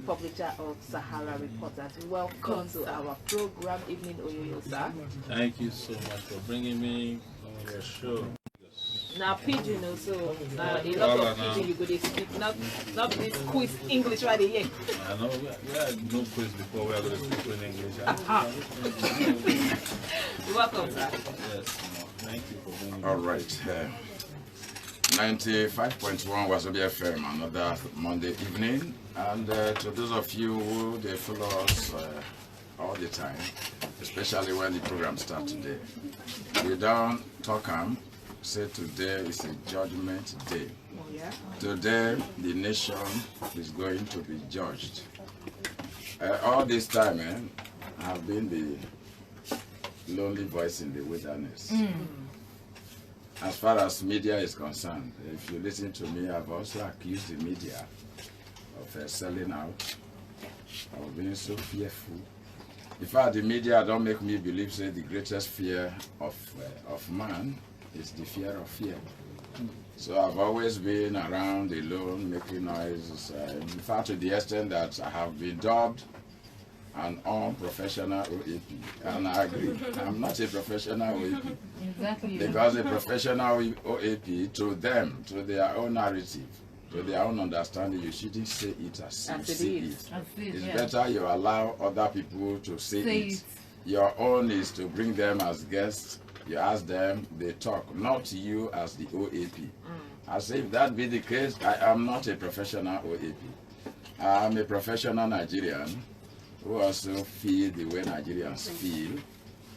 publisher of Sahara Reporters. Welcome to our program, Evening Oyoyo, sir. Thank you so much for bringing me on your show. Now pidgin also. Now a lot of pidgin you go to speak. Not this quiz English right here. I know we had no quiz before we are going to speak in English. Welcome, sir. Yes, thank you for bringing me. All right. 95.1 Wazobia FM, another Monday evening. And to those of you who they follow us all the time, especially when the program starts today, we don't talk say today is a judgment day. Yeah. Today, the nation is going to be judged. All this time, I've been the lonely voice in the wilderness. As far as media is concerned, if you listen to me, I've also accused the media of selling out, of being so fearful. In fact, the media don't make me believe, say, the greatest fear of man is the fear of fear. So I've always been around alone, making noises. In fact, to the extent that I have been dubbed an unprofessional OAP. And I agree, I'm not a professional OAP. Exactly. Because a professional OAP, to them, to their own narrative, to their own understanding, you shouldn't say it as you see it. It's better you allow other people to say it. Your own is to bring them as guests. You ask them, they talk, not you as the OAP. As if that be the case, I am not a professional OAP. I am a professional Nigerian who also feel the way Nigerians feel.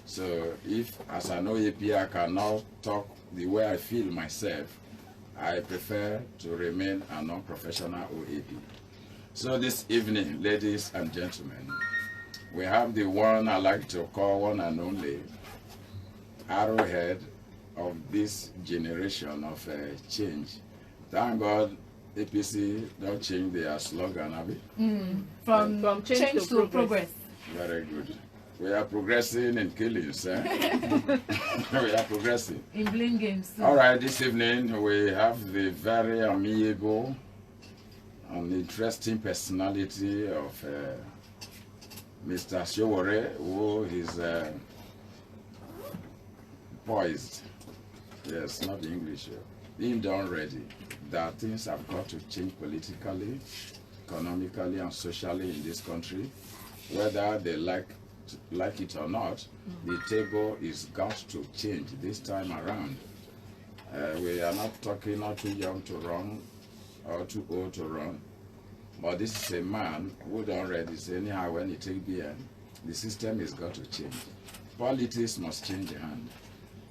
So if as an OAP I cannot talk the way I feel myself, I prefer to remain a non-professional OAP. So this evening, ladies and gentlemen, we have the one I like to call one and only arrowhead of this generation of change. Thank God APC don't change their slogan, have we? From change to progress. Very good. We are progressing in killings. We are progressing. In bling games too. All right, this evening we have the very amiable and interesting personality of Mr. Sowore, who is poised. Yes, not English. Being done ready that things have got to change politically, economically, and socially in this country. Whether they like it or not, the table is got to change this time around. We are not talking not too young to run or too old to run, but this is a man who don't ready. Say anyhow when he take BN, the system is got to change. Politics must change hand.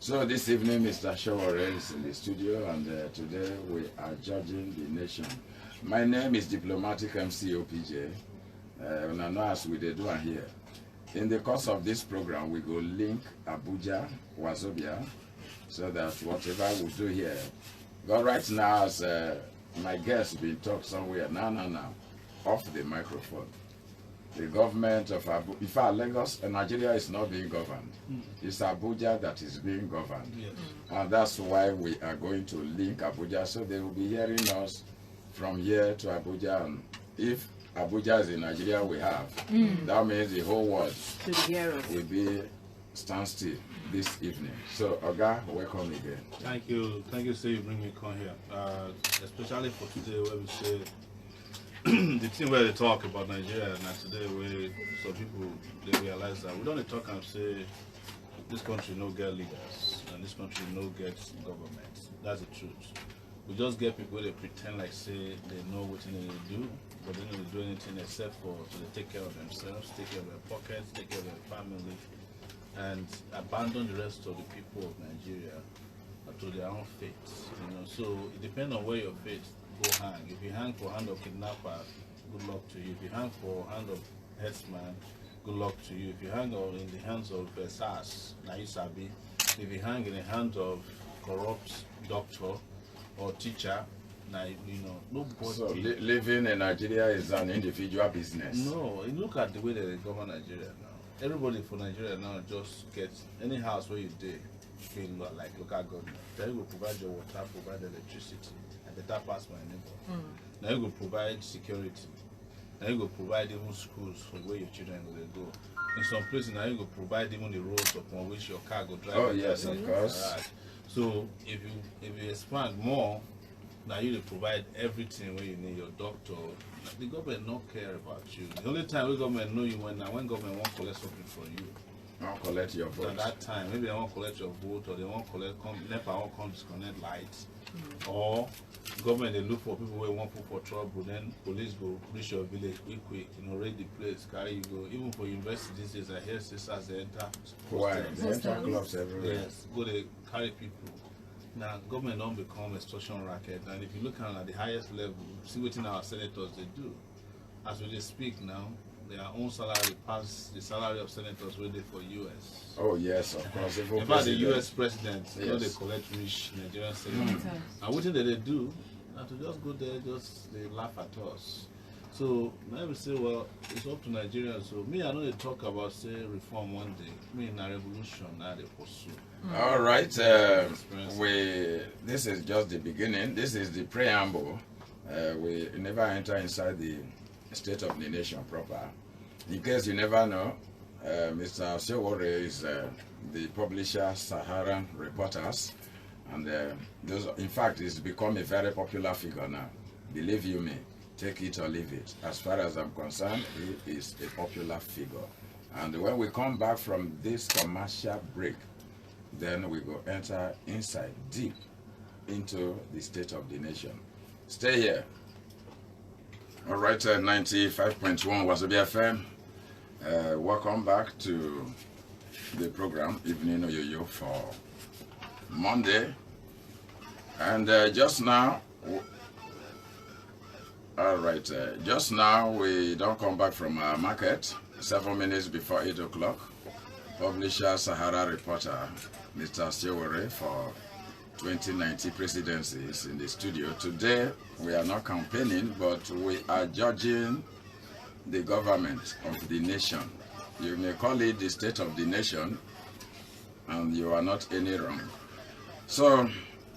So this evening, Mr. Sowore is in the studio, and today we are judging the nation. My name is Diplomatic MC OPJ, and I know as we do here. In the course of this program, we go link Abuja, Wazobia, so that whatever we do here, but right now, as my guest been talked somewhere, now, off the microphone. The government of Abuja, in fact, Lagos, Nigeria is not being governed. It's Abuja that is being governed. Yes. And that's why we are going to link Abuja, so they will be hearing us from here to Abuja. And if Abuja is in Nigeria, we have, that means the whole world will be standstill this evening. So, Oga, welcome again. Thank you, sir, you bring me come here. Especially for today where we say, the thing where they talk about Nigeria, and today where some people they realize that we don't talk and say this country no get leaders and this country no get government. That's the truth. We just get people they pretend like say they know what they do, but they don't do anything except for to take care of themselves, take care of their pockets, take care of their family, and abandon the rest of the people of Nigeria to their own fate. So it depends on where your fate go hang. If you hang for hand of kidnapper, good luck to you. If you hang for hand of headsman, good luck to you. If you hang in the hands of SARS, now you sabi. If you hang in the hands of corrupt doctor or teacher, now nobody. So living in Nigeria is an individual business. No, you look at the way that they govern Nigeria now. Everybody for Nigeria now just gets any house where you do, feel like local government. Then you will provide your water, provide electricity. Better pass my neighbor. Now you go provide security. and you go provide even schools for where your children will go. In some places now you go provide even the roads upon which your car go drive. Oh yes, of course. Right. So if you expand more, now you will provide everything when you need your doctor. The government not care about you. The only time the government know you when government won't collect something from you. Won't collect your vote. At that time, maybe they won't collect your vote, or they won't collect NEPA won't come disconnect lights, or government they look for people who want put for trouble. Then police go reach your village quick, raid the place, carry you go. Even for university these days, I hear sisters they enter. Why? They enter clubs everywhere. Yes, go they carry people. Now government don't become extortion racket, and if you look at the highest level, see what our senators they do. As we speak now, their own salary pass the salary of senators waiting for US. Oh yes, of course. In fact, the US president, yes. They collect rich Nigerian senators. And what they do, now to just go there, they laugh at us. So now we say, well, it's up to Nigerians. So me, I know they talk about say reform one day. Me in a revolution now they pursue. All right, this is just the beginning. This is the preamble. We never enter inside the state of the nation proper. In case you never know, Mr. Sowore is the publisher SAHARA Reporters, and in fact, he's become a very popular figure now. Believe you me, take it or leave it. As far as I'm concerned, he is a popular figure. And when we come back from this commercial break, then we go enter inside, deep into the state of the nation. Stay here. All right, 95.1 Wazobia FM. Welcome back to the program, Evening Oyoyo for Monday. And just now, just now we don't come back from our market, 7 minutes before 8 o'clock. Publisher SAHARA reporter, Mr. Sowore for 2090 presidency is in the studio. Today, we are not campaigning, but we are judging the government of the nation. You may call it the state of the nation, and you are not any wrong. So,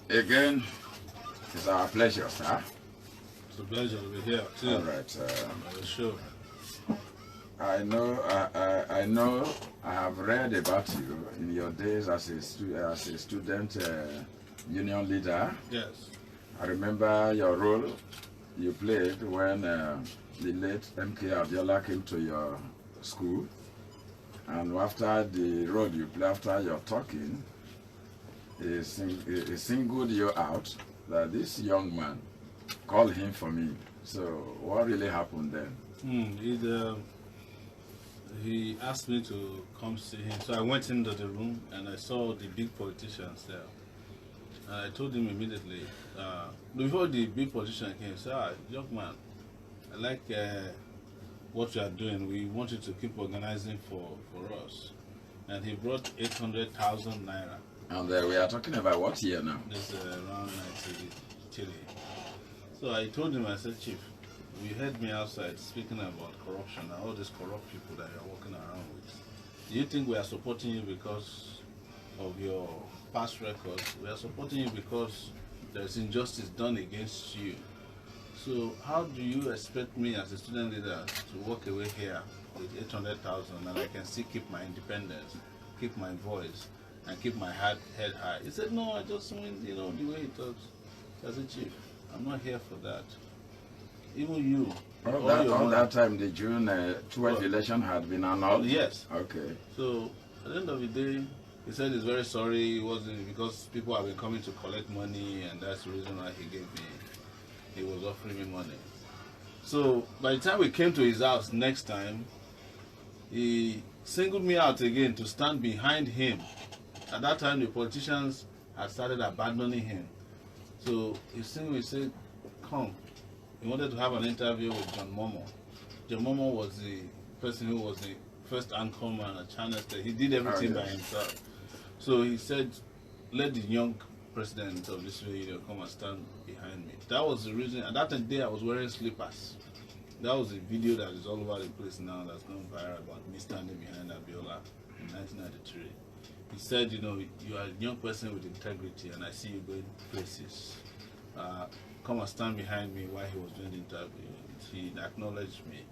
again, it's our pleasure, sir. It's a pleasure to be here, too. All right. Sure. I know. I have read about you in your days as a student union leader. Yes. I remember your role you played when the late M.K. Abiola came to your school, and after the role you played, after your talking, he singled you out that this young man called him for me. So what really happened then? He asked me to come see him. So I went into the room and I saw the big politicians there. And I told him immediately, before the big politician came, he said, young man, I like what you are doing. We want you to keep organizing for us. And he brought 800,000 naira. And we are talking about what year now? This around 1980. So I told him, I said, Chief, you heard me outside speaking about corruption and all these corrupt people that you're walking around with. Do you think we are supporting you because of your past records? We are supporting you because there's injustice done against you. So how do you expect me as a student leader to walk away here with 800,000 and I can still keep my independence, keep my voice, and keep my head high? He said, no, I just mean, the way he talks. I said, Chief, I'm not here for that. Even you. All that time, the June 12th election had been annulled? Yes. Okay. So, at the end of the day, he said he's very sorry. It wasn't because people have been coming to collect money, and that's the reason why he was offering me money. So, by the time we came to his house next time, he singled me out again to stand behind him. At that time, the politicians had started abandoning him. So, he said, come. He wanted to have an interview with John Momo. John Momo was the person who was the first anchorman at Channel State. He did everything by himself. So he said, let the young president of this radio come and stand behind me. That was the reason. And that day I was wearing slippers. That was a video that is all over the place now that's gone viral about me standing behind Abiola in 1993. He said, you are a young person with integrity and I see you going places. Come and stand behind me while he was doing the interview. He acknowledged me.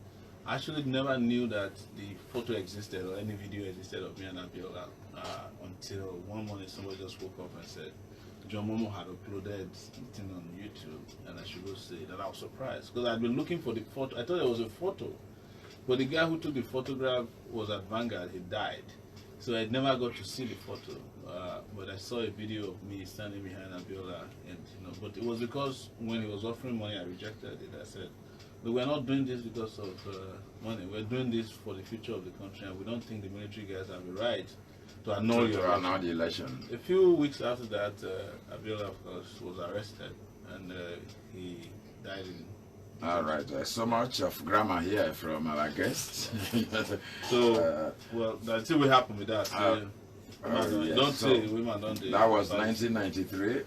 I actually never knew that the photo existed or any video existed of me and Abiola until one morning somebody just woke up and said John Momo had uploaded something on YouTube and I should go see it. And I was surprised because I'd been looking for the photo. I thought it was a photo, but the guy who took the photograph was at Vanguard. He died, so I never got to see the photo. But I saw a video of me standing behind Abiola, and but it was because when he was offering money, I rejected it. I said, "But we're not doing this because of money. We're doing this for the future of the country, and we don't think the military guys have the right to annul the election." A few weeks after that, Abiola, of course, was arrested, and he died in. All right, so much of grammar here from our guests. So, well, that's what happened with that. Yes. Don't say women don't do. That was 1993.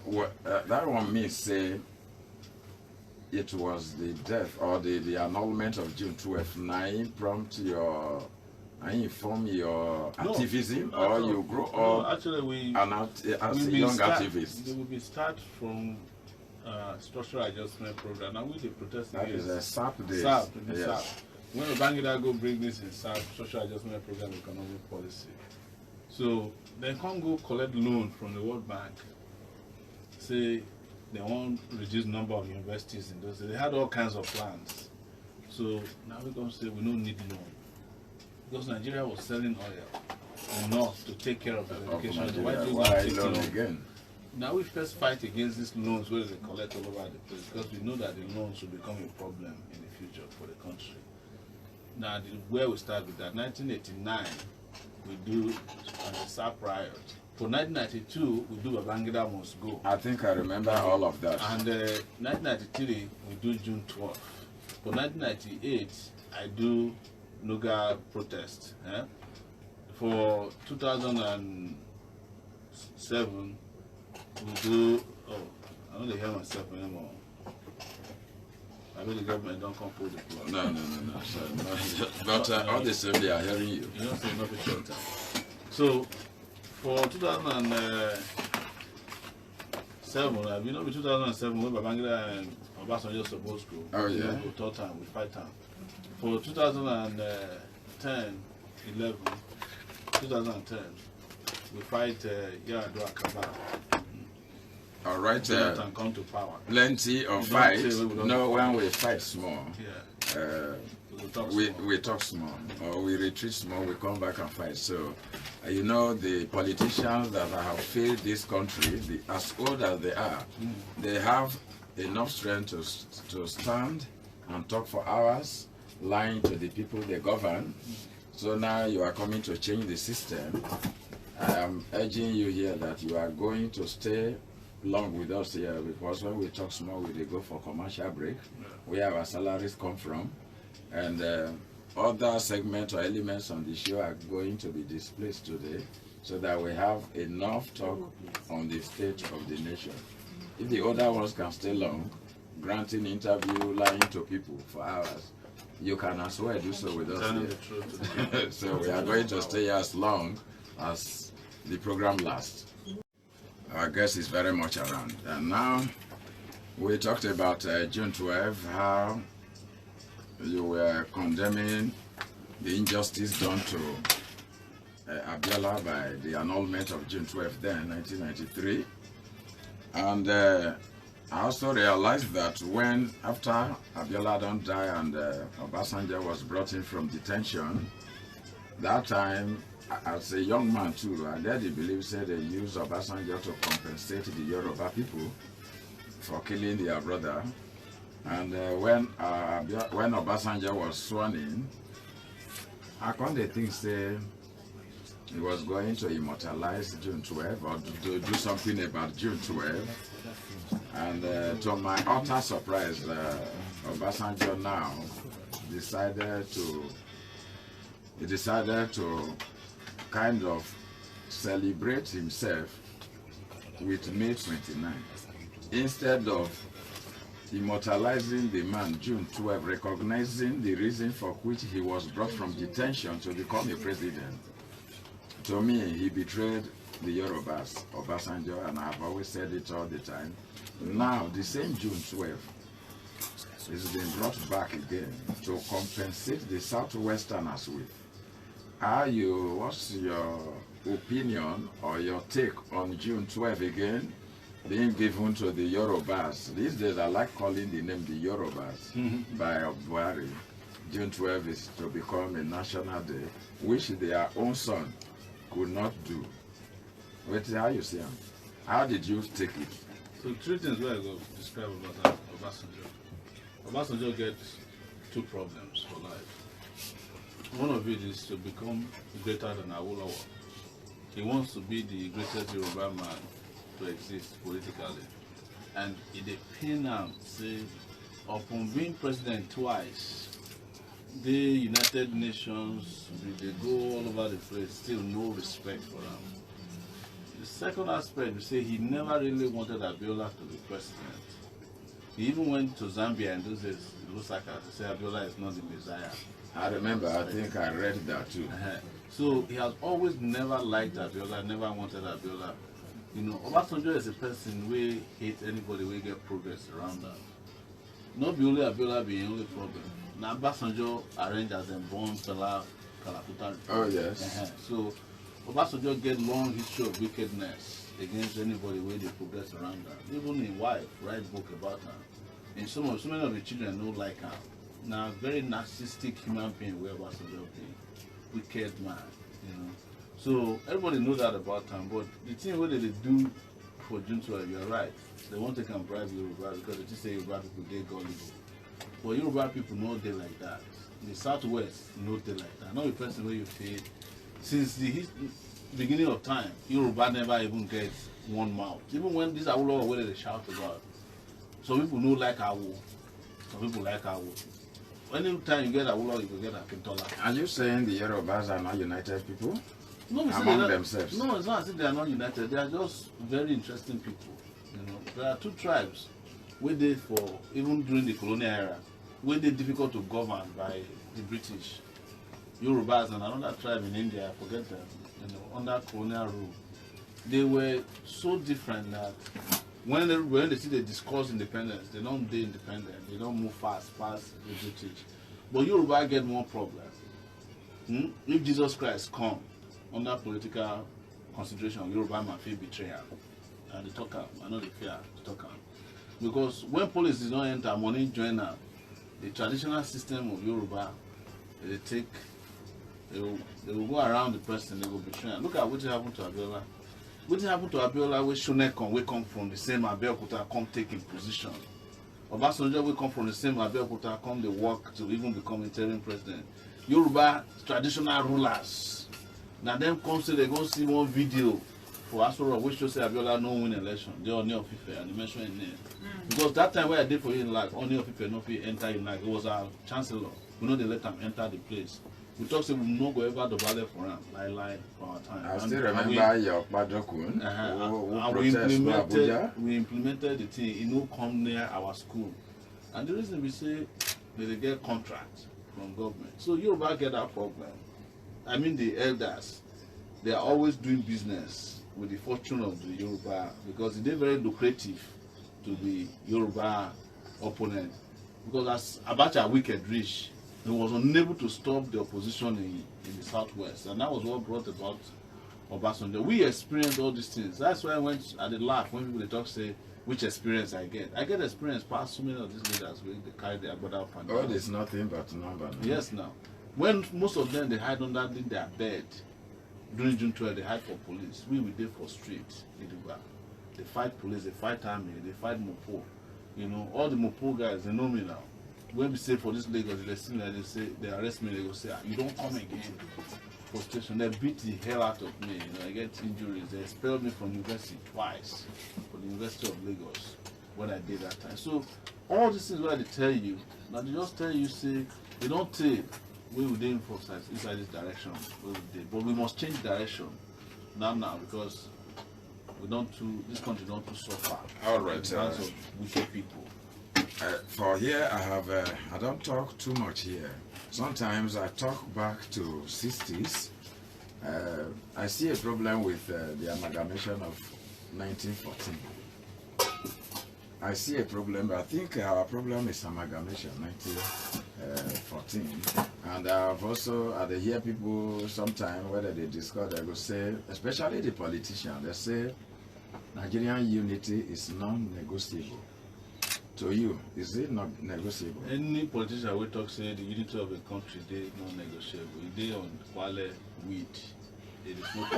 That one means say it was the death or the annulment of June 12th. Now prompt your, inform your activism, or you grow up actually as a young activist. We start from structural adjustment program, and we the protest that is a SAP days. SAP, yes. When Babangida go bring this in SAP, structural adjustment program, economic policy. So they can't go collect loan from the World Bank. Say they want to reduce the number of universities in those days. They had all kinds of plans. So now we're going to say we don't need loan because Nigeria was selling oil enough to take care of the education. Why loan again? Now we first fight against these loans where they collect all over the place because we know that the loans will become a problem in the future for the country. Now where we start with that, 1989, we do the SAP riot. For 1992, we do Babangida must go. I think I remember all of that. And 1993, we do June 12th. For 1998, I do Noga protest. For 2007, we do, I don't hear myself anymore. I mean the government don't come pull the plug. No, sorry. But all the same, they are hearing you. You don't say nothing short time. So, for 2007, you know, 2007, when Babangida and Obasanjo supposed to go. Oh, yeah. We third time, we fight time. For 2010, 11, 2010, we fight Yaradua Kabal. All right, come to power. Plenty of fight. No, when we fight small, we talk small, or we retreat small, we come back and fight. So, you know, the politicians that have failed this country, as old as they are, they have enough strength to stand and talk for hours, lying to the people they govern. So now you are coming to change the system. I am urging you here that you are going to stay long with us here, because when we talk small, we go for commercial break, where our salaries come from, and other segments or elements on the show are going to be displaced today, so that we have enough talk on the state of the nation. If the other ones can stay long, granting interview, lying to people for hours, you can as well do so with us here. So we are going to stay as long as the program lasts. Our guest is very much around. And now we talked about June 12, how you were condemning the injustice done to Abiola by the annulment of June 12 then, 1993. And I also realized that when, after Abiola don't die and Obasanjo was brought in from detention, that time, as a young man too, I daddy believes said they used Obasanjo to compensate the Yoruba people for killing their brother. And when Obasanjo was sworn in, I can't think say he was going to immortalize June 12 or to do something about June 12. And to my utter surprise, Obasanjo now decided to kind of celebrate himself with May 29. Instead of immortalizing the man June 12, recognizing the reason for which he was brought from detention to become a president. To me, he betrayed the Yorubas, Obasanjo, and I've always said it all the time. Now, the same June 12, It's been brought back again to compensate the Southwesterners with. What's your opinion or your take on June 12 again being given to the Yorubas? These days I like calling the name the Yorubas by Buhari. June 12 is to become a national day, which their own son could not do. Wait, how you see him? How did you take it? So three things where I go describe about Obasanjo. Obasanjo gets two problems for life. One of it is to become greater than Awolowo. He wants to be the greatest Yoruba man to exist politically. And it pain him, say, upon being president twice, the United Nations, they go all over the place, still no respect for him. The second aspect, we say he never really wanted Abiola to be president. He even went to Zambia and those days, it looks like to say Abiola is not the Messiah. I remember, I think I read that too. So he has always never liked Abiola, never wanted Abiola. You know, Obasanjo is a person who hates anybody who get progress around that. Not be only Abiola be the only problem. Now Obasanjo arranged as a born fella Kalakuta. Oh yes. So Obasanjo get long history of wickedness against anybody where they progress around that. Even his wife write book about her. And so many of the children don't like her. Now very narcissistic human being where Obasanjo be. Wicked man, you know. So everybody knows that about him, but the thing what they do for June 12, you're right. They won't take and bribe Yoruba because they just say Yoruba people they gullible. But Yoruba people know they like that. In the Southwest, know they like that. Not the person where you pay. Since the beginning of time, Yoruba never even gets one mouth. Even when these are all where they shout about. Some people know like Awo. Some people like Awo. Anytime you get Awolowo, you will get Akintola. Are you saying the Yorubas are not united people? No, among themselves? No, it's not as if they are not united. They are just very interesting people. You know, there are two tribes where they for even during the colonial era, where they difficult to govern by the British. Yorubas and another tribe in India, I forget them. You know, under colonial rule, they were so different that when they see they discuss independence, they don't be independent. They don't move fast past the British. But Yoruba get one problem. If Jesus Christ come under political consideration, Yoruba man feel betrayal. And they talk am, I know they fear to talk am. Because when police did not enter, money join am. The traditional system of Yoruba, they will go around the person, they will betray am. Look at what happened to Abiola. What happened to Abiola where Shonekon will come from the same Abeokuta come take in position. Obasanjo will come from the same Abeokuta come they work to even become interim president. Yoruba traditional rulers. Now them come say they go see one video for Asoro which shows say Abiola no win election. They Oni of Ife and they mention his name. Because that time where I did for you like Oni of Ife no fit enter in like it was our chancellor. We know they let him enter the place. We talk say we no go ever double for him, lie for our time. I still remember your Padokun we implemented the thing, it no come near our school. And the reason we say they get contracts from government. So Yoruba get that problem. I mean the elders, they are always doing business with the fortune of the Yoruba because it is very lucrative to be Yoruba opponent. Because as Abacha wicked rich, he was unable to stop the opposition in the Southwest, and that was what brought about Obasanjo. We experienced all these things. That's why I went at the laugh when people they talk say which experience I get. I get experience past so many of these leaders where they carry their brother up and down. God is nothing but number. No? Yes, now. When most of them they hide under their bed during June 12, they hide for police. We were there for streets. They fight police, they fight army, they fight Mopo. You know, all the Mopo guys, they know me now. When we say for this Lagos, they see me, they say they arrest me, they go say, you don't come again. Frustration. They beat the hell out of me. You know, I get injuries. They expelled me from university twice, for the University of Lagos, when I did that time. So all these things what they tell you, now they just tell you, say, they don't tell we will do inside this direction. But we must change direction now because we don't this country don't too suffer. All right. Because of wicked people. For here, I don't talk too much here. Sometimes I talk back to 60s. I see a problem with the amalgamation of 1914. I see a problem. I think our problem is amalgamation, 1914. And I've also, I hear people sometimes, whether they discuss, they will say, especially the politicians, they say Nigerian unity is non-negotiable. To you, is it not negotiable? Any politician will talk say the unity of a country is non-negotiable. They on quale weed. They smoke a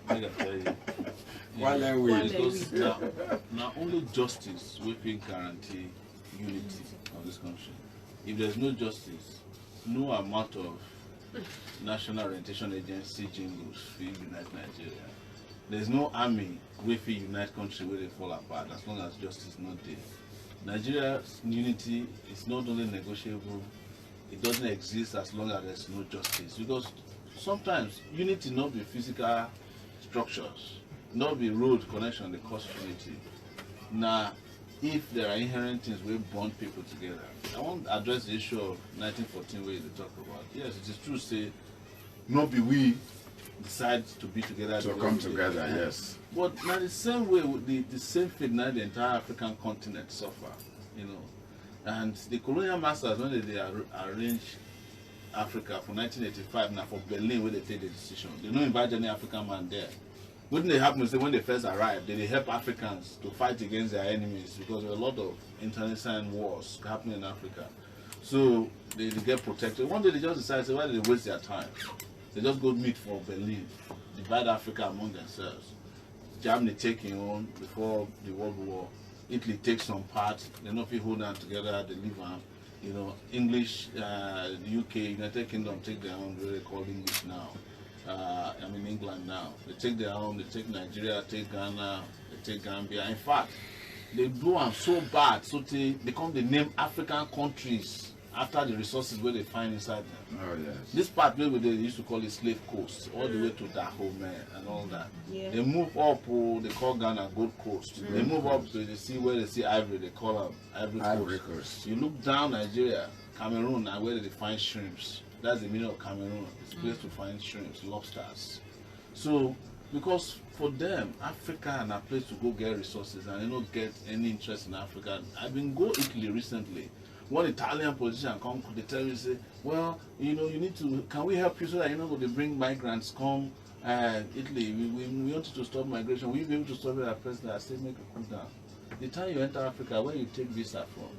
I tell you. Quale weed. Because now only justice will guarantee unity of this country. If there's no justice, no amount of national orientation agency jingles will unite Nigeria. There's no army will unite country where they fall apart as long as justice is not there. Nigeria's unity is not only negotiable, it doesn't exist as long as there's no justice. Because sometimes unity not be physical structures, not be road connection, they cause unity. Now, if there are inherent things we bond people together, I want to address the issue of 1914 where they talk about. Yes, it is true say, not be we decide to be together. To come together, yes. But now the same way, the same fate now the entire African continent suffer, you know. And the colonial masters, when they arrange Africa for 1985, now for Berlin, where they take the decision, they don't invite any African man there. What they happen is that when they first arrived, they help Africans to fight against their enemies because there were a lot of internecine wars happening in Africa. So they get protected. One day they just decide, why do they waste their time? They just go meet for Berlin, divide Africa among themselves. Germany taking on before the World War. Italy takes some part. They not feel hold on together. They leave on. You know, English, the UK, United Kingdom take their own. What they call English now. I mean England now. They take their own. They take Nigeria, take Ghana, they take Gambia. In fact, they do them so bad, so they become the name African countries after the resources where they find inside them. Oh yes. This part where they used to call it Slave Coast, all the way to Dahomey and all that. Yeah. They move up, they call Ghana Gold Coast. They move up to the sea where they see ivory, they call them Ivory Coast. You look down Nigeria, Cameroon, and where they find shrimps. That's the meaning of Cameroon. It's a place to find shrimps, lobsters. So, because for them, Africa and a place to go get resources and they don't get any interest in Africa. I've been go Italy recently. One Italian politician come, they tell you, say, well, you know, you need to, can we help you so that you're not going to bring migrants come Italy? We want you to stop migration. Will you be able to stop it at president? I say, make it cool down. The time you enter Africa, where you take visa from?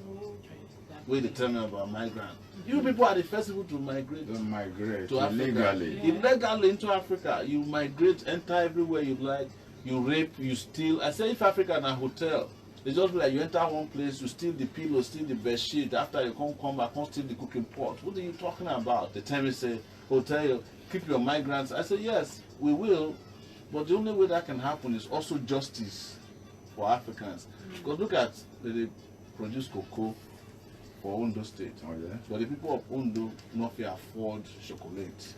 Where they tell me about migrants. You people are the first people to migrate. To Africa. illegally. Illegally into Africa. You migrate, enter everywhere you like. You rape, you steal. I say, if Africa is a hotel, it's just like you enter one place, you steal the pillow, steal the bed sheet. After you come back, come steal the cooking pot. What are you talking about? They tell me, say, hotel, keep your migrants. I say, yes, we will. But the only way that can happen is also justice for Africans. Because look at, they produce cocoa for Ondo State. Oh, yeah? But the people of Ondo not afford chocolate.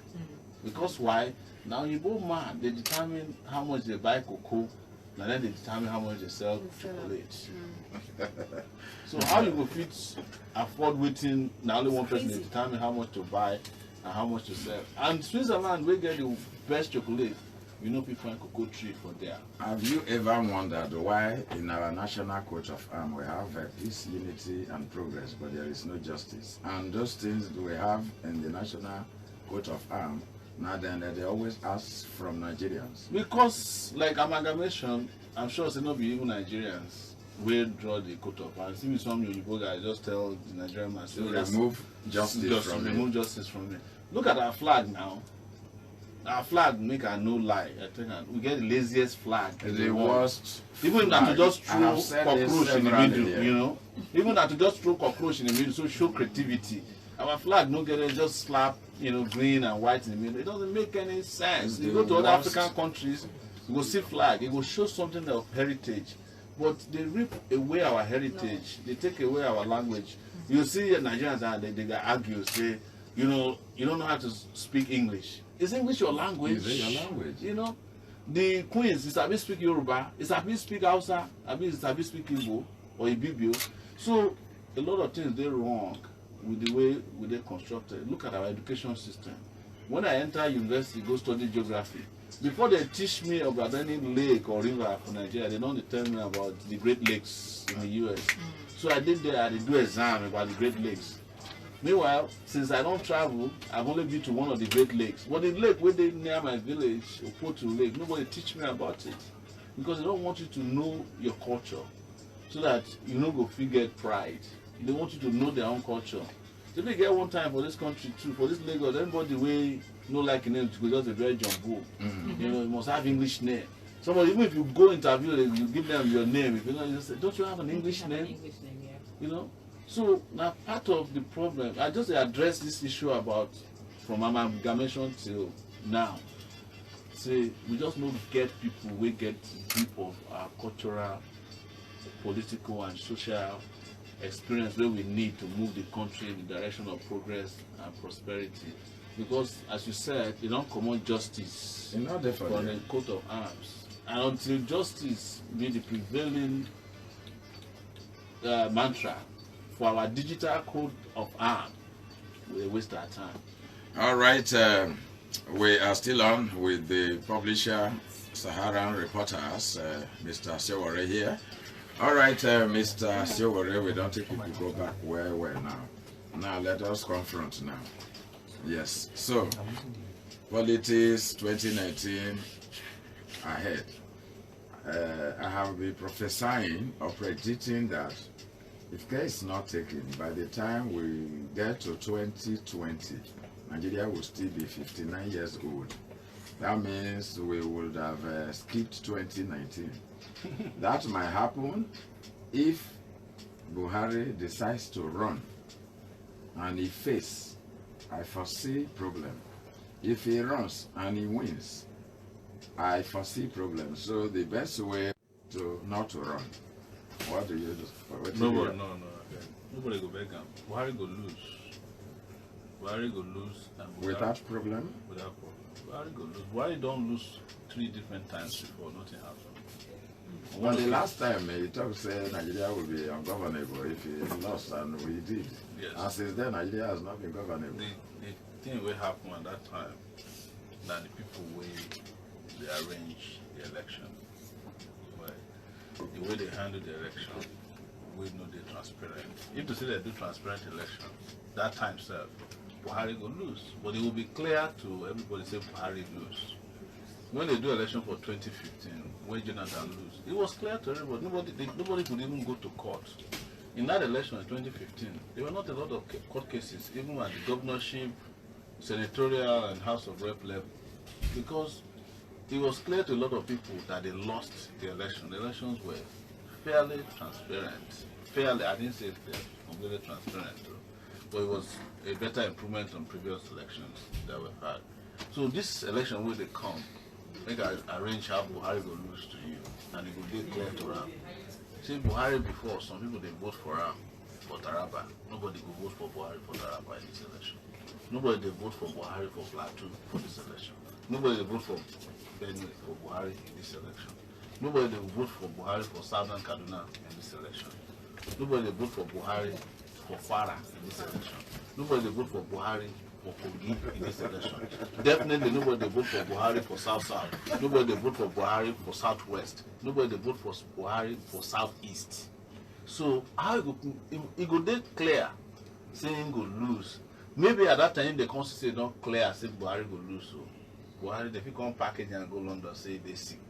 Because why? Now you both man, they determine how much they buy cocoa, and then they determine how much they sell chocolate. So how you go fit afford waiting? Now only one person they determine how much to buy and how much to sell. And Switzerland, we get the best chocolate. You know, people find cocoa tree for there. Have you ever wondered why in our national coat of arms we have peace, unity, and progress, but there is no justice? And those things we have in the national coat of arms, now then they always ask from Nigerians. Because, like amalgamation, I'm sure it's not be even Nigerians will draw the coat of arms. See me some Yoruba guy just tell the Nigerian man, say, remove justice from remove justice from it. Look at our flag now. Our flag, make a no lie. I think we get the laziest flag. The worst. Even that to just throw cockroach in the middle, you know. Even that to just throw cockroach in the middle, so show creativity. Our flag, no get it, just slap, you know, green and white in the middle. It doesn't make any sense. You go to other African countries, you go see flag, it will show something of heritage. But they rip away our heritage. They take away our language. You see Nigerians they argue, say, you know, you don't know how to speak English. Is English your language? Is it your language? You know, the queens, is Abi speak Yoruba, is Abi speak Hausa, is Abi speak Igbo or Ibibio. So a lot of things they're wrong with the way they constructed. Look at our education system. When I enter university, go study geography. Before they teach me about any lake or river for Nigeria, they don't tell me about the Great Lakes in the US. So I did there, I did do exam about the Great Lakes. Meanwhile, since I don't travel, I've only been to one of the Great Lakes. But the lake where they near my village, Opotu Lake, nobody teach me about it. Because they don't want you to know your culture so that you don't go figure pride. They want you to know their own culture. So they get one time for this country too, for this Lagos, everybody way no like a name to go just a very jumbo. You know, you must have English name. Somebody, even if you go interview, you give them your name. If you know, you say, don't you have an English name? You know? So now part of the problem, I just address this issue about from amalgamation till now. Say we just don't get people, we get deep of our cultural, political and social experience where we need to move the country in the direction of progress and prosperity. Because as you said, they don't command justice on a coat of arms. And until justice be the prevailing mantra for our digital coat of arms, we waste our time. All right, we are still on with the publisher, SAHARA Reporters, Mr. Sowore here. All right, Mr. Sowore, we don't think we could go back where we're now. Now let us confront now. Yes, so politics 2019 ahead. I have been prophesying or predicting that if care is not taken, by the time we get to 2020, Nigeria will still be 59 years old. That means we would have skipped 2019. That might happen if Buhari decides to run and he faces, I foresee problem. If he runs and he wins, I foresee problem. So the best way to not to run. What do you do? Nobody go back him. Buhari go lose. Buhari go lose. And without problem? Without problem. Buhari go lose. Buhari don't lose 3 different times before nothing happens. Well, the last time he talked said Nigeria will be ungovernable if he lost, and we did. Yes. And since then, Nigeria has not been governable. The thing will happen at that time that the people will they arrange the election. Right. The way they handle the election, we know they're transparent. If they say they do transparent election, that time served, Buhari will lose. But it will be clear to everybody say Buhari lose. When they do election for 2015, when Jonathan lose, it was clear to everybody. Nobody could even go to court. In that election in 2015, there were not a lot of court cases, even at the governorship, senatorial, and House of Rep level, because it was clear to a lot of people that they lost the election. The elections were fairly transparent. Fairly, I didn't say fair, completely transparent, but it was a better improvement on previous elections that we've had. So this election, where they come, make I arrange how Buhari will lose to you, and it will be clear to Ram. See, Buhari before, some people they vote for Ram, for Taraba. Nobody will vote for Buhari for Taraba in this election. Nobody they vote for Buhari for Plateau for this election. Nobody they vote for Benue for Buhari in this election. Nobody they vote for Buhari for Southern Kaduna in this election. Nobody they vote for Buhari for Farah in this election. Nobody they vote for Buhari for Kogi in this election. Definitely nobody they vote for Buhari for South-South. Nobody they vote for Buhari for South-West. Nobody they vote for Buhari for South-East. So how it go dey clear saying go lose. Maybe at that time the constitution don't clear say Buhari go lose. So Buhari they fit come package and go London say they sick.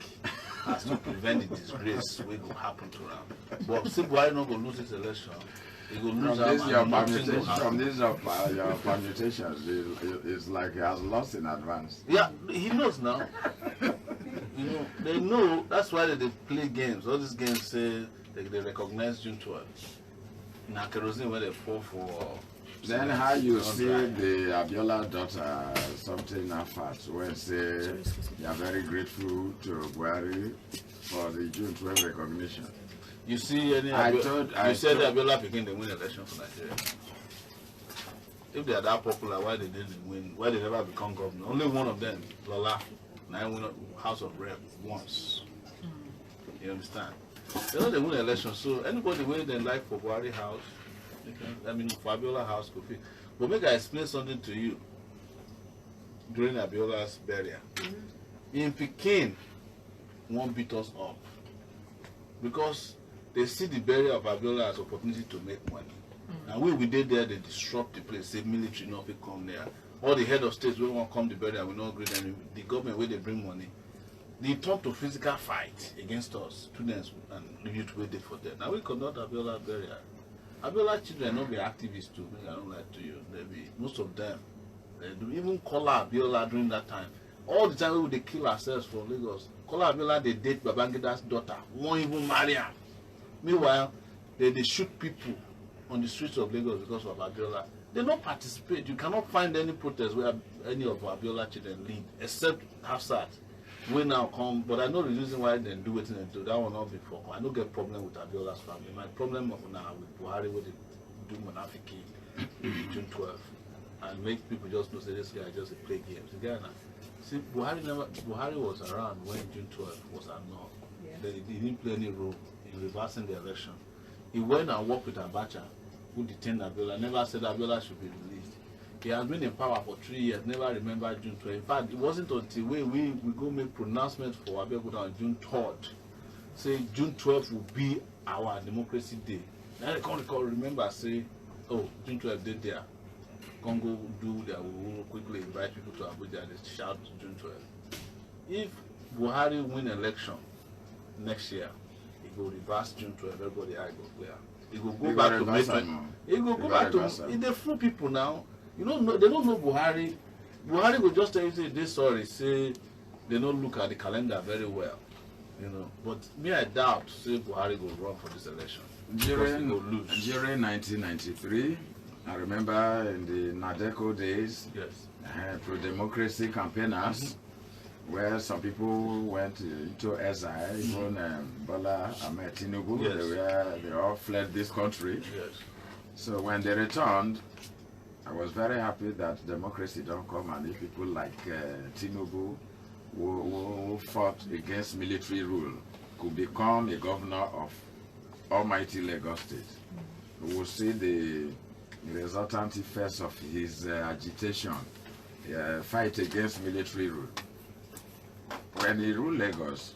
As to prevent the disgrace wey go happen to them. But say Buhari not go lose this election. From this your permutations, it's like he has lost in advance. Yeah, he knows now. You know, they know. That's why they play games. All these games say they recognize June 12. Now kerosene where they fall for. Then how you see the Abiola daughter something afat when say you are very grateful to Buhari for the June 12 recognition. You see any? You said Abiola begin the win election for Nigeria. If they are that popular, why they didn't win? Why they never become governor? Only one of them, Lola, now win House of Rep once. You understand? They know they win the election, so anybody where they like for Buhari House, for Abiola House could be. But make I explain something to you. during Abiola's burial. In Peking, won't beat us up because they see the burial of Abiola as opportunity to make money. And when we did there, they disrupt the place, say military not come there. All the head of states will want to come to burial, we not agree them. The government where they bring money. They turn to physical fight against us, students and youth waited for them. Now we conduct Abiola burial. Abiola children not be activists too, I don't lie to you. They be most of them. They do even call Abiola during that time. All the time we they kill ourselves for Lagos. Call Abiola they date Babangida's daughter, won't even marry her. Meanwhile, they shoot people on the streets of Lagos because of Abiola. They don't participate. You cannot find any protest where any of Abiola children lead, except Hafsat. We now come, but I know the reason why they do it and do that will not be for. I don't get problem with Abiola's family. My problem now with Buhari what they do Monafiki June 12th and make people just know say this guy just a play games. The guy now, see Buhari was around when June 12th was annulled. Yeah. He didn't play any role in reversing the election. He went and worked with Abacha, who detained Abiola. Never said Abiola should be released. He has been in power for 3 years, never remembered June 12th. In fact, it wasn't until we go make pronouncements for Abeokuta on June 3rd, say June 12th will be our democracy day. Then they can't remember, say, oh, June 12th day there. Congo do that, we will quickly invite people to Abuja and shout June 12th. If Buhari win election next year, he go reverse June 12th, everybody I go clear. He go go back to May. He go back to, they fool people now. You don't know, they don't know Buhari. Buhari will just tell you, say, they sorry, say, they don't look at the calendar very well. You know, but me, I doubt, say, Buhari will run for this election. During 1993, I remember in the Nadeco days, yes, pro-democracy campaigners, where some people went into exile, even Bola Ahmed Tinubu, yes, they all fled this country. Yes. So when they returned, I was very happy that democracy don't come and if people like Tinubu who fought against military rule could become a governor of almighty Lagos State. We will see the resultant effects of his agitation, fight against military rule. When he ruled Lagos,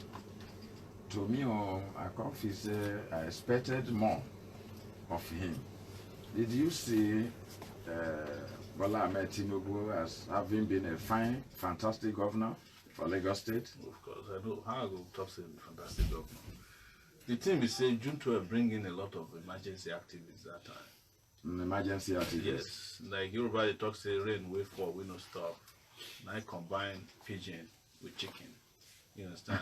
to me, I confess, I expected more of him. Did you see Bola Ahmed Tinubu as having been a fine, fantastic governor for Lagos State? Of course, I know how I go talk to fantastic governor. The thing is, say June 12 bring in a lot of emergency activities that time. Emergency activities? Yes, like everybody talk say rain, wait for, we no stop. Now I combine pigeon with chicken. You understand?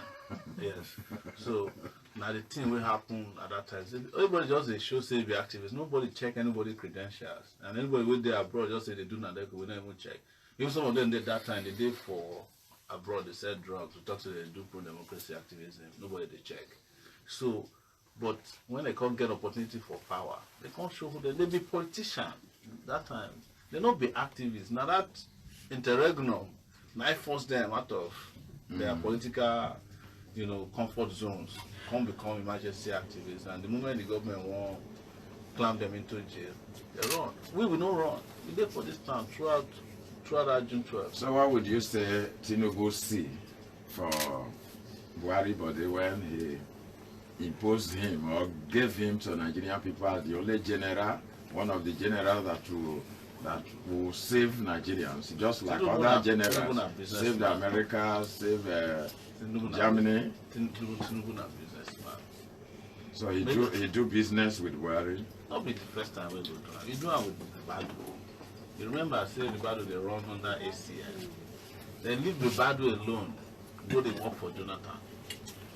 Yes. So now the thing will happen at that time. Everybody just they show say be activists. Nobody check anybody credentials. And anybody with there abroad just say they do not we don't even check. Even some of them did that time, they did for abroad, they sell drugs, we talk to they do pro-democracy activism. Nobody they check. So but when they can't get opportunity for power, they can't show who they be politicians that time. They not be activists. Now that interregnum, I force them out of their political, you know, comfort zones, can't become emergency activists, and the moment the government won't clamp them into jail, they run. We will not run. We did for this time throughout that June 12th. So what would you say Tinubu see for Buhari body when he imposed him or gave him to Nigerian people as the only general, one of the generals that will save Nigerians, just like other generals, save the America, save Germany. Tinubu na businessman. So he do business with Buhari. Not be the first time we go do it. He do it with Ribadu. You remember I said Ribadu they run under ACN. They leave Ribadu alone, go they work for Jonathan,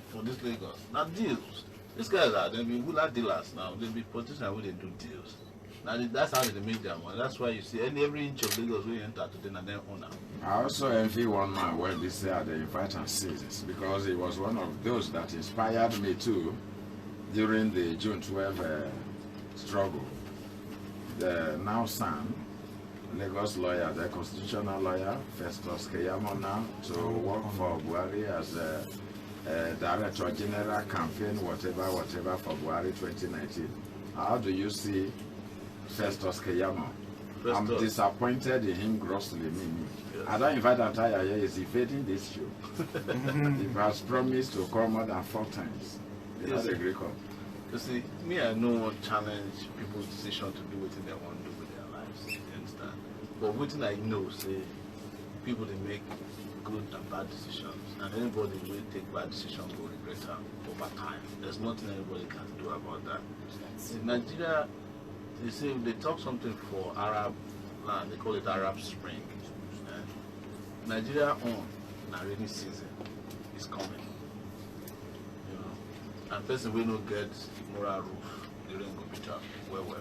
for this Lagos. Now deals. These guys are, they be good dealers now. They be politicians when they do deals. Now that's how they make their money. That's why you see every inch of Lagos we enter today and then owner. I also envy one man when they say at the invite and seasons because he was one of those that inspired me too during the June 12 struggle. The now son, Lagos lawyer, the constitutional lawyer, Festus Keyamo now, to work for Buhari as a Director General campaign, whatever for Buhari 2019. How do you see Festus Keyamo I'm disappointed in him grossly. Yes. I don't invite Ataya here. Is evading this show. He has promised to come more than 4 times. That's a great call. You see, me, I no one challenge people's decision to do what they want to do with their lives. You understand? But what I know, say, people they make good and bad decisions, and anybody will take bad decisions will regret them over time. There's nothing anybody can do about that. See, Nigeria, they say they talk something for Arab land, they call it Arab Spring. Nigeria on a rainy season is coming. You know, and person will not get moral roof during Gobita. Well.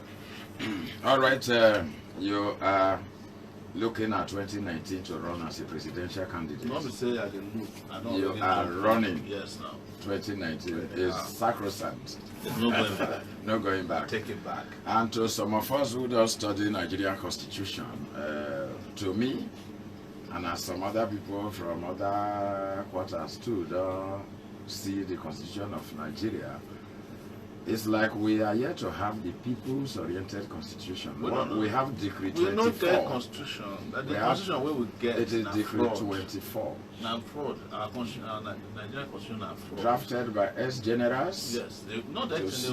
All right, you are looking at 2019 to run as a presidential candidate. Not to say I can look. You are running. Yes, now. 2019 is sacrosanct. There's no going back. No going back. Take it back. And to some of us who don't study Nigerian constitution, to me, and as some other people from other quarters too don't see the constitution of Nigeria, it's like we are yet to have the people's-oriented constitution. We have Decree 24. We don't get constitution. The constitution we will get. It is Decree 24. Now fraud. Our Nigerian constitution are fraud. Drafted by ex-generals. Yes, they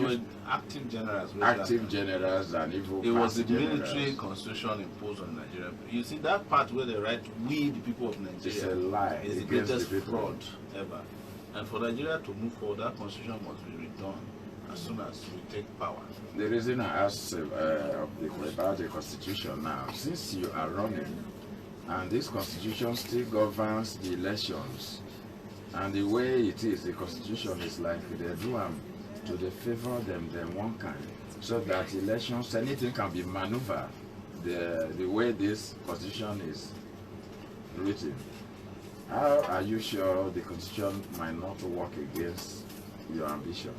were active generals. Active generals and evil. It was the military constitution imposed on Nigeria. You see that part where they write "we the people of Nigeria." It's a lie. It's the greatest fraud ever. And for Nigeria to move forward, that constitution must be redone as soon as we take power. The reason I asked about the constitution now, since you are running, and this constitution still governs the elections, and the way it is, the constitution is like they do them to the favor them one kind, so that elections, anything can be maneuvered the way this constitution is written. How are you sure the constitution might not work against your ambition?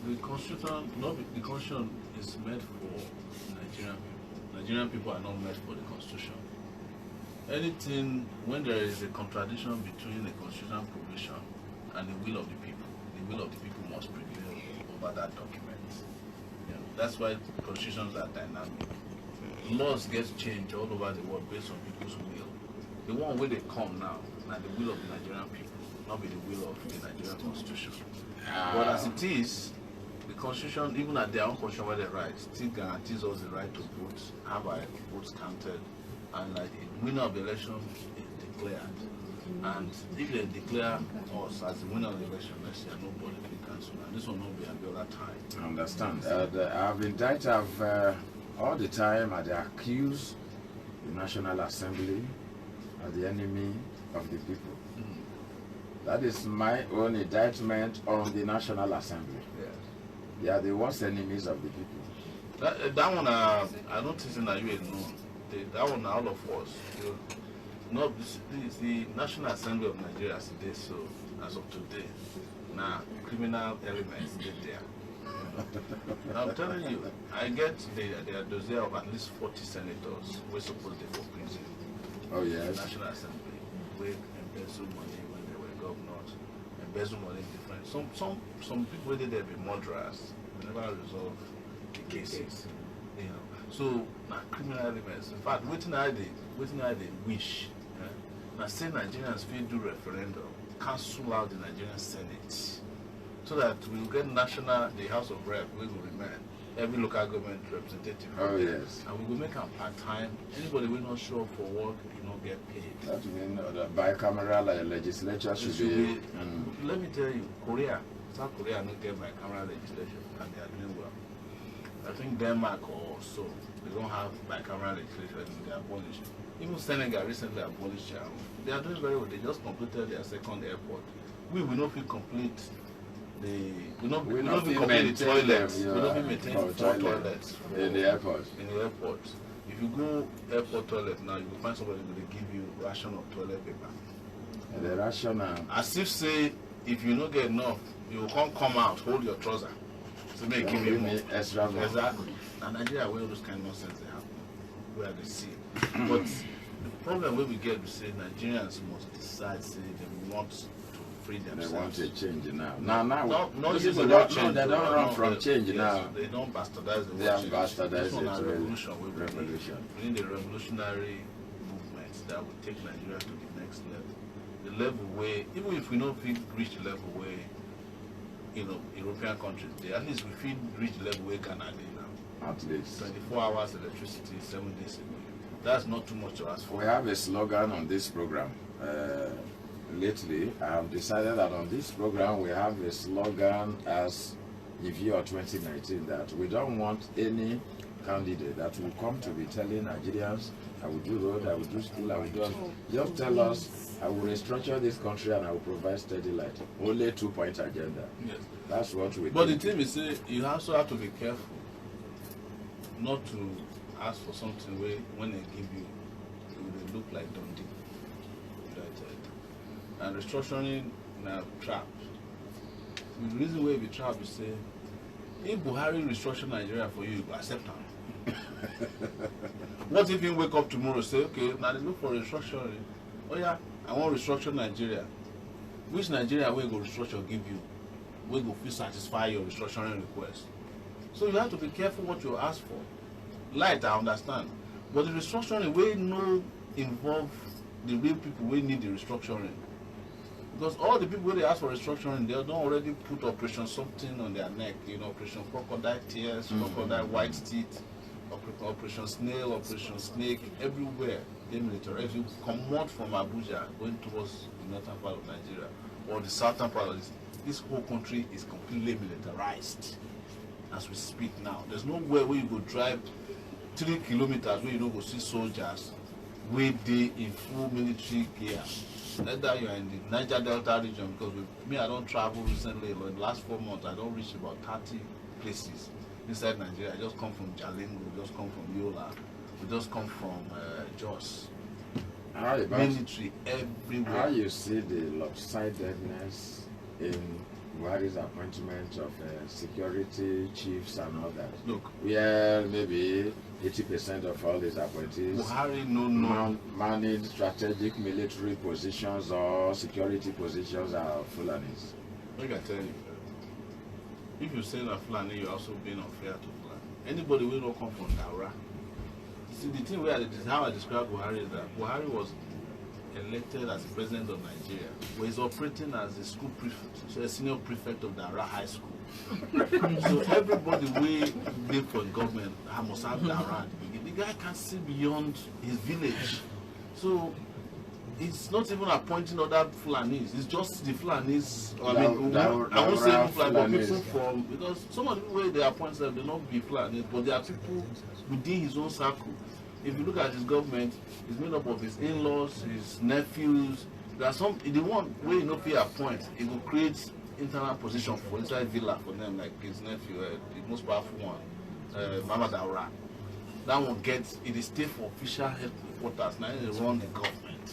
The constitution is meant for Nigerian people. Nigerian people are not meant for the constitution. Anything, when there is a contradiction between the constitutional provision and the will of the people must prevail over that document. You know, that's why constitutions are dynamic. Laws get changed all over the world based on people's will. The one where they come now, and the will of the Nigerian people, not be the will of the Nigerian constitution. But as it is, the constitution, even at their own constitution where they write, still guarantees us the right to vote, have our votes counted, and like the winner of the election is declared. And if they declare us as the winner of the election next year, nobody will be cancelled. And this will not be another time. I understand. I've indicted all the time they accuse the National Assembly as the enemy of the people. That is my own indictment on the National Assembly. Yes. They are the worst enemies of the people. That one, I don't think that you alone. That one, all of us. No, this is the National Assembly of Nigeria as it is, so as of today. Now, criminal elements did there. You know? I'm telling you, I get the dossier of at least 40 senators we're supposed to go prison. Oh yes. National Assembly, we embezzle money when they were governors, embezzle money different. Some people where they be murderers, they never resolve the cases. You know. So now criminal elements. In fact, waiting I they wish. Now say Nigerians feel do referendum, cancel out the Nigerian Senate, so that we will get the House of Rep, we will remain. Every local government representative. Oh yes. And we will make them part-time. Anybody will not show up for work, will not get paid. That means the bicameral legislature should be. Let me tell you, South Korea not get bicameral legislation, and they are doing well. I think Denmark or so, they don't have bicameral legislation, and they are abolished. Even Senegal recently abolished them. They are doing very well. They just completed their second airport. We will not complete we not maintain the toilets. We don't maintain 4 toilets in the airport. In the airport. If you go airport toilet now, you will find somebody who will give you ration of toilet paper. And the ration as if say, if you don't get enough, you will come out, hold your trouser. So may give you more. Extra more. Exactly. And Nigeria, where all those kind of nonsense they happen, where they see. But the problem where we get to say Nigerians must decide, say they want to free They themselves. want a change now. Not those using people the word don't, change. they don't run from change yes, now. They don't bastardize the They word have change. bastardized This one it is to revolution. revolution. We need a revolutionary movement that will take Nigeria to the next level. The level where, even if we don't reach the level where, European countries, at least we feel reach the level where Ghana is now. At least. 24 hours electricity, 7 days a week. That's not too much to ask for. We have a slogan on this program. Lately, I have decided that on this program we have a slogan as in view of 2019 that we don't want any candidate that will come to be telling Nigerians, I will do road, I will do school, I will do. Just tell us, I will restructure this country and I will provide steady light. Only 2-point agenda. Yes. That's what we do. But the thing is, you also have to be careful not to ask for something where when they give you, it will look like Dundee. And restructuring now trap. The reason why we trap is say, if Buhari restructure Nigeria for you, you accept him. What if you wake up tomorrow and say, okay, now they look for restructuring. Oh yeah, I want to restructure Nigeria. Which Nigeria will go restructure give you? Will go feel satisfy your restructuring request? So you have to be careful what you ask for. Light, I understand. But the restructuring will no involve the real people will need the restructuring. Because all the people they ask for restructuring, they don't already put Operation something on their neck, Operation Crocodile Tears, Crocodile White Teeth, Operation Snail, Operation Snake, everywhere. They militarize. If you come out from Abuja going towards the northern part of Nigeria or the southern part of this whole country is completely militarized as we speak now. There's nowhere where you go drive 3 kilometers where you don't go see soldiers where they in full military gear. Either you are in the Niger Delta region, because I don't travel recently. In the last 4 months, I don't reach about 30 places inside Nigeria. I just come from Jalingo, we just come from Yola, we just come from Jos. Military everywhere. How you see the lopsidedness in Buhari's appointment of security chiefs and all that? Look, maybe 80% of all his appointees Buhari manage strategic military positions or security positions are Fulanis. Like I tell you, if you say that Fulani, you're also being unfair to Fulani. Anybody will not come from Daura. See, the thing where how I describe Buhari is that Buhari was elected as the president of Nigeria, where he's operating as a school prefect, so a senior prefect of Daura High School. So everybody we live for government must have Daura. The guy can't see beyond his village. So it's not even appointing other Fulanis, it's just the Fulanis. I won't say Fulani, but people from, because some of the way they appoint them, they not be Fulanis, but there are people within his own circle. If you look at his government, it's made up of his in-laws, his nephews. There are some, the one way he appoint, he will create internal position for inside villa for them, like his nephew, the most powerful one, Mama Daura. That one gets, it is stay for official headquarters, now they run the government.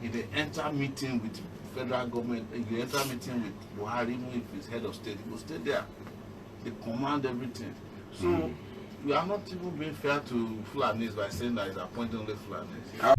If they enter meeting with federal government, if they enter meeting with Buhari, even if he's head of state, he will stay there. They command everything. So we are not even being fair to Fulanis by saying that it's appointing only Fulanis.